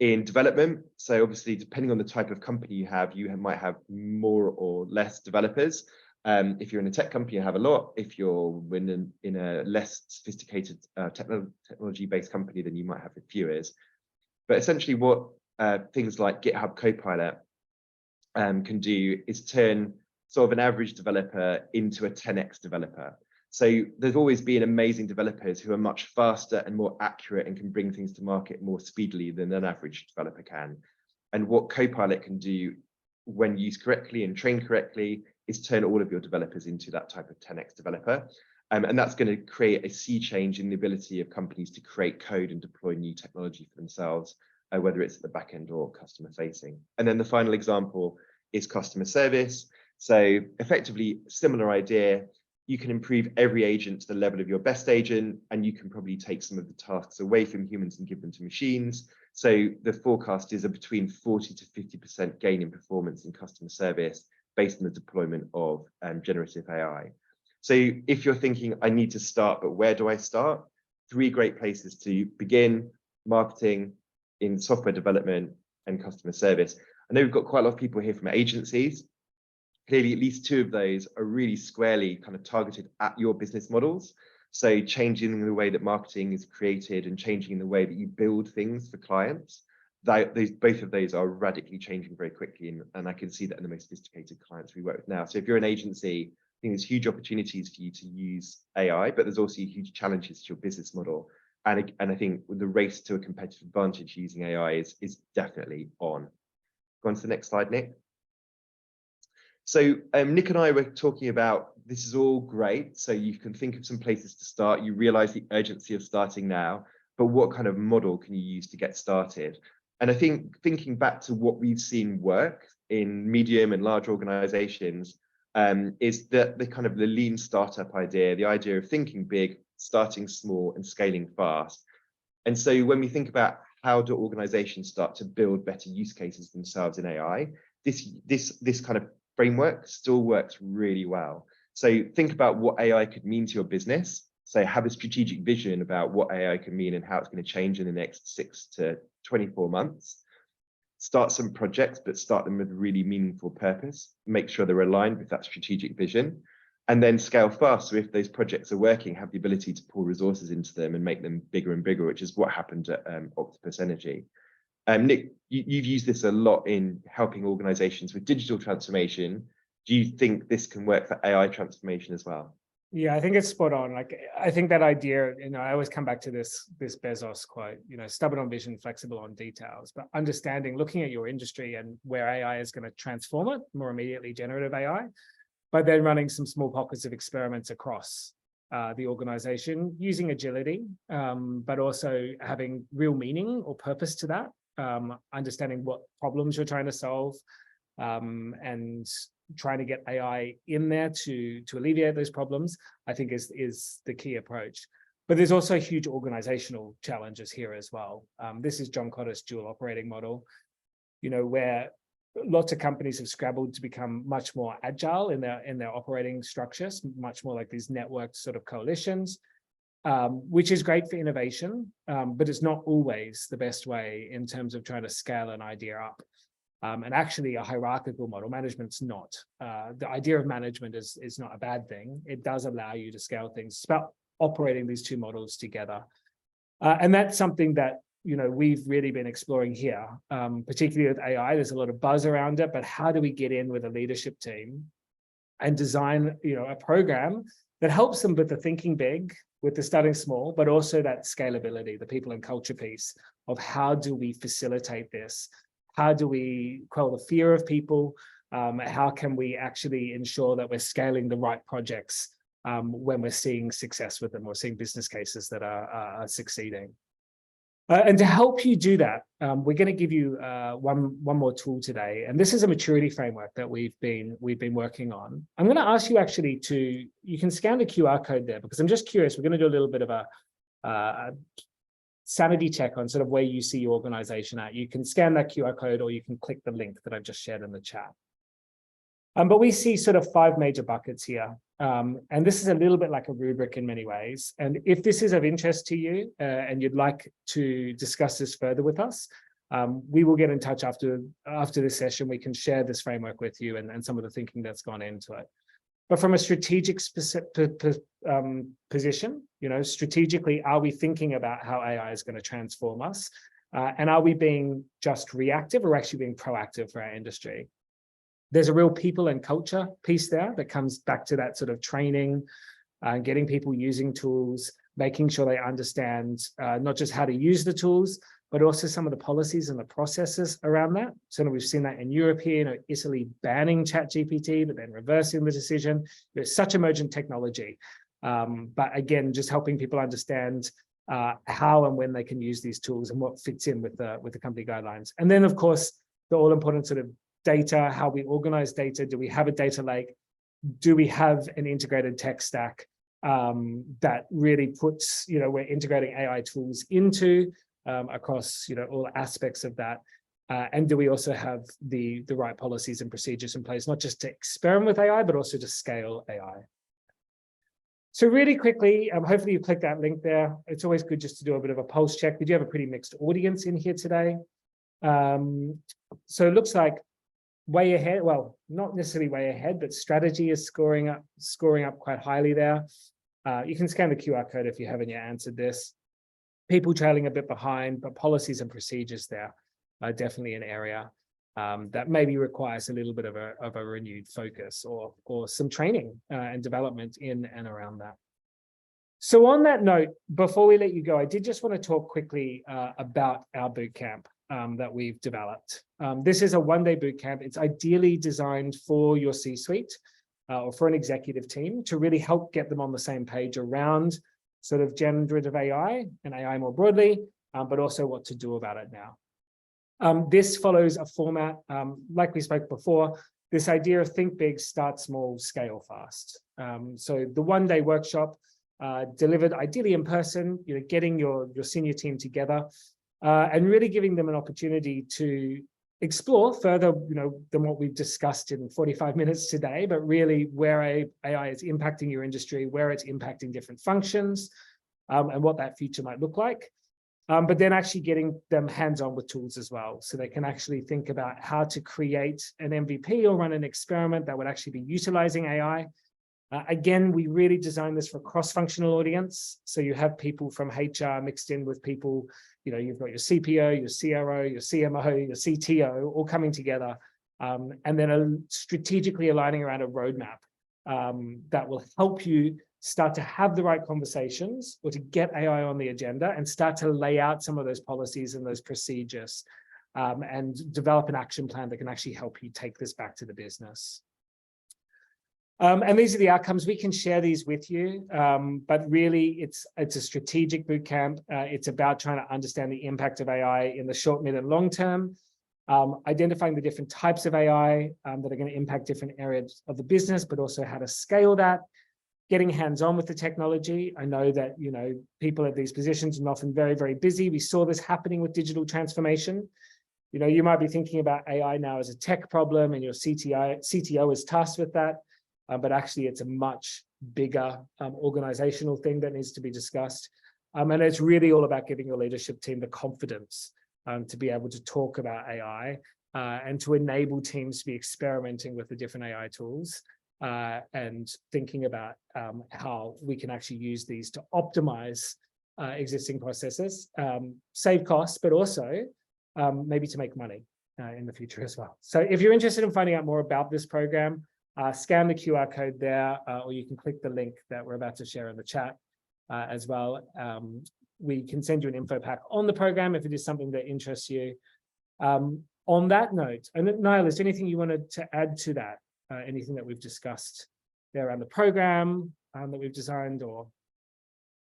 [SPEAKER 2] In development, so obviously depending on the type of company you might have more or less developers. If you're in a tech company, you have a lot. If you're in a less sophisticated technology-based company, then you might have fewer. But essentially what things like GitHub Copilot can do is turn sort of an average developer into a 10x developer. So there's always been amazing developers who are much faster and more accurate and can bring things to market more speedily than an average developer can. And what Copilot can do when used correctly and trained correctly is turn all of your developers into that type of 10x developer. And that's going to create a sea change in the ability of companies to create code and deploy new technology for themselves, whether it's at the back end or customer facing. And then the final example is customer service. So effectively, similar idea. You can improve every agent to the level of your best agent, and you can probably take some of the tasks away from humans and give them to machines. So the forecast is a between 40 to 50% gain in performance in customer service based on the deployment of generative AI. So if you're thinking, I need to start, but where do I start? 3 great places to begin: marketing, in software development, and customer service. I know we've got quite a lot of people here from agencies. Clearly, at least 2 of those are really squarely kind of targeted at your business models. So changing the way that marketing is created and changing the way that you build things for clients, both of those are radically changing very quickly. And I can see that in the most sophisticated clients we work with now. So if you're an agency, I think there's huge opportunities for you to use AI, but there's also huge challenges to your business model. And I think the race to a competitive advantage using AI is definitely on. Go on to the next slide, Nick. So Nick and I were talking about, this is all great. So you can think of some places to start. You realize the urgency of starting now, but what kind of model can you use to get started? And I think thinking back to what we've seen work in medium and large organizations is that the kind of the lean startup idea, the idea of thinking big, starting small and scaling fast. And so when we think about how do organizations start to build better use cases themselves in AI, this kind of framework still works really well. So think about what AI could mean to your business. So have a strategic vision about what AI can mean and how it's going to change in the next 6 to 24 months. Start some projects, but start them with really meaningful purpose. Make sure they're aligned with that strategic vision, and then scale fast. So if those projects are working, have the ability to pour resources into them and make them bigger and bigger, which is what happened at Octopus Energy. Nick, you've used this a lot in helping organizations with digital transformation. Do you think this can work for AI transformation as well?
[SPEAKER 1] Yeah, I think it's spot on. Like, I think that idea, I always come back to this Bezos quote, stubborn on vision, flexible on details, but understanding, looking at your industry and where AI is going to transform it, more immediately generative AI, but then running some small pockets of experiments across the organization using agility, but also having real meaning or purpose to that, understanding what problems you're trying to solve, and trying to get AI in there to alleviate those problems, I think is the key approach. But there's also huge organizational challenges here as well. This is John Cotter's dual operating model, where lots of companies have scrabbled to become much more agile in their operating structures, much more like these networked sort of coalitions, which is great for innovation, but it's not always the best way in terms of trying to scale an idea up. And actually a hierarchical model, management's not. The idea of management is not a bad thing. It does allow you to scale things. It's about operating these two models together. And that's something that, we've really been exploring here, particularly with AI. There's a lot of buzz around it, but how do we get in with a leadership team and design, a program that helps them with the thinking big, with the starting small, but also that scalability, the people and culture piece of how do we facilitate this? How do we quell the fear of people? How can we actually ensure that we're scaling the right projects when we're seeing success with them or seeing business cases that are succeeding? And to help you do that, we're going to give you one more tool today. And this is a maturity framework that we've been working on. I'm going to ask you actually you can scan the QR code there, because I'm just curious. We're going to do a little bit of a sanity check on sort of where you see your organization at. You can scan that QR code, or you can click the link that I've just shared in the chat. But we see sort of 5 major buckets here. And this is a little bit like a rubric in many ways. And if this is of interest to you and you'd like to discuss this further with us, we will get in touch after this session. We can share this framework with you and some of the thinking that's gone into it. But from a strategic position, strategically, are we thinking about how AI is going to transform us? And are we being just reactive or actually being proactive for our industry? There's a real people and culture piece there that comes back to that sort of training, getting people using tools, making sure they understand not just how to use the tools, but also some of the policies and the processes around that. So we've seen that in Europe here, Italy banning ChatGPT, but then reversing the decision. It's such emergent technology. But again, just helping people understand how and when they can use these tools and what fits in with the company guidelines. And then, of course, the all-important sort of data, how we organize data. Do we have a data lake? Do we have an integrated tech stack that really puts, we're integrating AI tools into across, all aspects of that? And do we also have the right policies and procedures in place, not just to experiment with AI, but also to scale AI? So really quickly, hopefully you click that link there. It's always good just to do a bit of a pulse check. We do have a pretty mixed audience in here today. So it looks like way ahead, well, not necessarily way ahead, but strategy is scoring up quite highly there. You can scan the QR code if you haven't yet answered this. People trailing a bit behind, but policies and procedures there are definitely an area that maybe requires a little bit of a renewed focus or some training and development in and around that. So on that note, before we let you go, I did just want to talk quickly about our bootcamp that we've developed. This is a one-day bootcamp. It's ideally designed for your C-suite or for an executive team to really help get them on the same page around sort of generative AI and AI more broadly, but also what to do about it now. This follows a format, like we spoke before, this idea of think big, start small, scale fast. So the one-day workshop delivered ideally in person, getting your senior team together and really giving them an opportunity to explore further, than what we've discussed in 45 minutes today, but really where AI is impacting your industry, where it's impacting different functions, and what that future might look like. But then actually getting them hands-on with tools as well, so they can actually think about how to create an MVP or run an experiment that would actually be utilizing AI. Again, we really designed this for a cross-functional audience. So you have people from HR mixed in with people, you've got your CPO, your CRO, your CMO, your CTO, all coming together, and then strategically aligning around a roadmap that will help you start to have the right conversations or to get AI on the agenda and start to lay out some of those policies and those procedures, and develop an action plan that can actually help you take this back to the business. And these are the outcomes. We can share these with you, but really it's a strategic bootcamp. It's about trying to understand the impact of AI in the short, mid, and long term, identifying the different types of AI that are going to impact different areas of the business, but also how to scale that, getting hands-on with the technology. I know that, people at these positions are often very, very busy. We saw this happening with digital transformation. You might be thinking about AI now as a tech problem and your CTO is tasked with that. But actually it's a much bigger organizational thing that needs to be discussed. And it's really all about giving your leadership team the confidence to be able to talk about AI and to enable teams to be experimenting with the different AI tools and thinking about how we can actually use these to optimize existing processes, save costs, but also maybe to make money in the future as well. So if you're interested in finding out more about this program, scan the QR code there, or you can click the link that we're about to share in the chat as well. We can send you an info pack on the program if it is something that interests you. On that note, and Niall, is there anything you wanted to add to that? Anything that we've discussed there around the program that we've designed, or?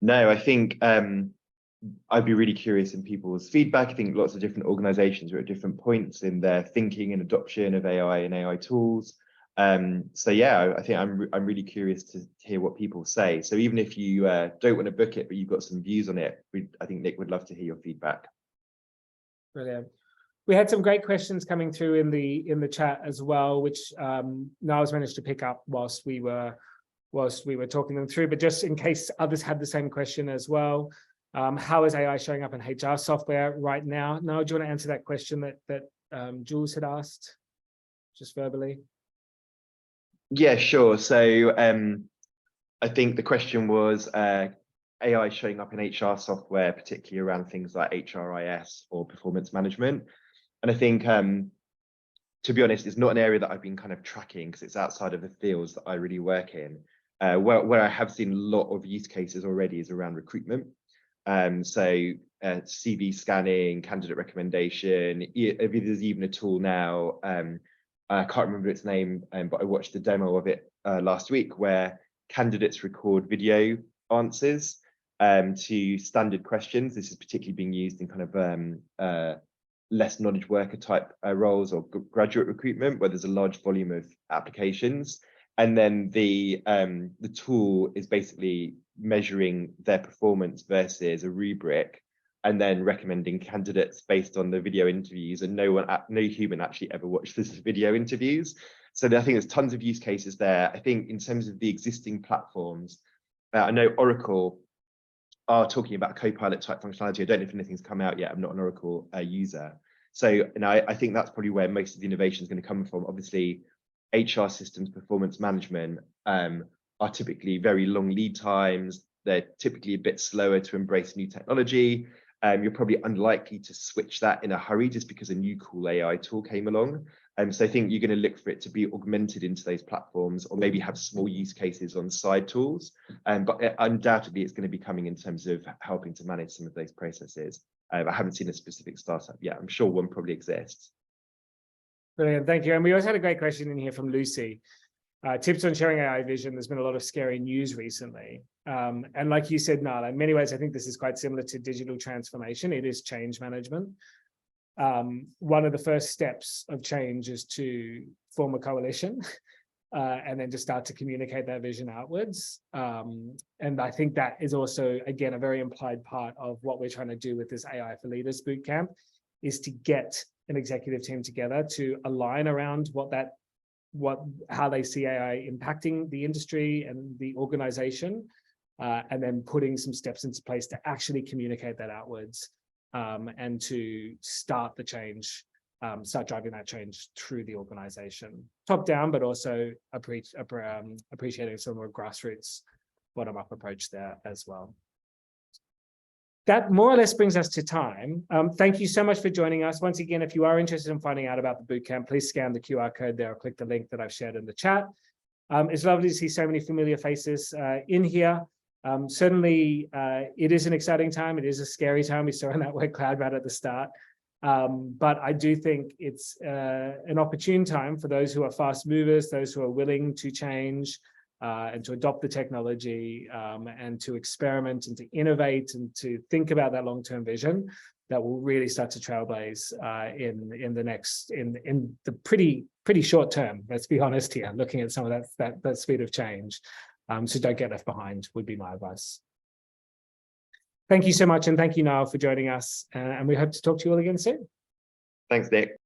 [SPEAKER 2] No, I think I'd be really curious in people's feedback. I think lots of different organizations are at different points in their thinking and adoption of AI and AI tools. So yeah, I think I'm really curious to hear what people say. So even if you don't want to book it, but you've got some views on it, I think Nick would love to hear your feedback.
[SPEAKER 1] Brilliant. We had some great questions coming through in the chat as well, which Niall's managed to pick up whilst we were talking them through. But just in case others had the same question as well, how is AI showing up in HR software right now? Niall, do you want to answer that question that Jules had asked, just verbally?
[SPEAKER 2] Yeah, sure. So I think the question was AI showing up in HR software, particularly around things like HRIS or performance management. And I think, to be honest, it's not an area that I've been kind of tracking because it's outside of the fields that I really work in. Where I have seen a lot of use cases already is around recruitment. So CV scanning, candidate recommendation. There's even a tool now. I can't remember its name, but I watched a demo of it last week where candidates record video answers to standard questions. This is particularly being used in kind of less knowledge worker type roles or graduate recruitment where there's a large volume of applications. And then the tool is basically measuring their performance versus a rubric and then recommending candidates based on the video interviews, and no human actually ever watched this video interviews. So I think there's tons of use cases there. I think in terms of the existing platforms, I know Oracle are talking about Copilot type functionality. I don't know if anything's come out yet. I'm not an Oracle user. So I think that's probably where most of the innovation is going to come from. Obviously, HR systems, performance management are typically very long lead times. They're typically a bit slower to embrace new technology. You're probably unlikely to switch that in a hurry just because a new cool AI tool came along. So I think you're going to look for it to be augmented into those platforms or maybe have small use cases on side tools. But undoubtedly, it's going to be coming in terms of helping to manage some of those processes. I haven't seen a specific startup yet. I'm sure one probably exists.
[SPEAKER 1] Brilliant, thank you. And we also had a great question in here from Lucy. Tips on sharing AI vision. There's been a lot of scary news recently. And like you said, Niall, in many ways, I think this is quite similar to digital transformation. It is change management. One of the first steps of change is to form a coalition and then just start to communicate that vision outwards. And I think that is also, again, a very implied part of what we're trying to do with this AI for Leaders Bootcamp, is to get an executive team together to align around how they see AI impacting the industry and the organization, and then putting some steps into place to actually communicate that outwards, and to start the change, start driving that change through the organization, top down, but also appreciating some more grassroots bottom-up approach there as well. That more or less brings us to time. Thank you so much for joining us. Once again, if you are interested in finding out about the bootcamp, please scan the QR code there or click the link that I've shared in the chat. It's lovely to see so many familiar faces in here. Certainly, it is an exciting time. It is a scary time. We saw in that word cloud right at the start. But I do think it's an opportune time for those who are fast movers, those who are willing to change and to adopt the technology, and to experiment and to innovate and to think about that long-term vision that will really start to trailblaze in the pretty short term. Let's be honest here, looking at some of that speed of change. So don't get left behind would be my advice. Thank you so much, and thank you, Niall, for joining us, and we hope to talk to you all again soon.
[SPEAKER 2] Thanks, Nick.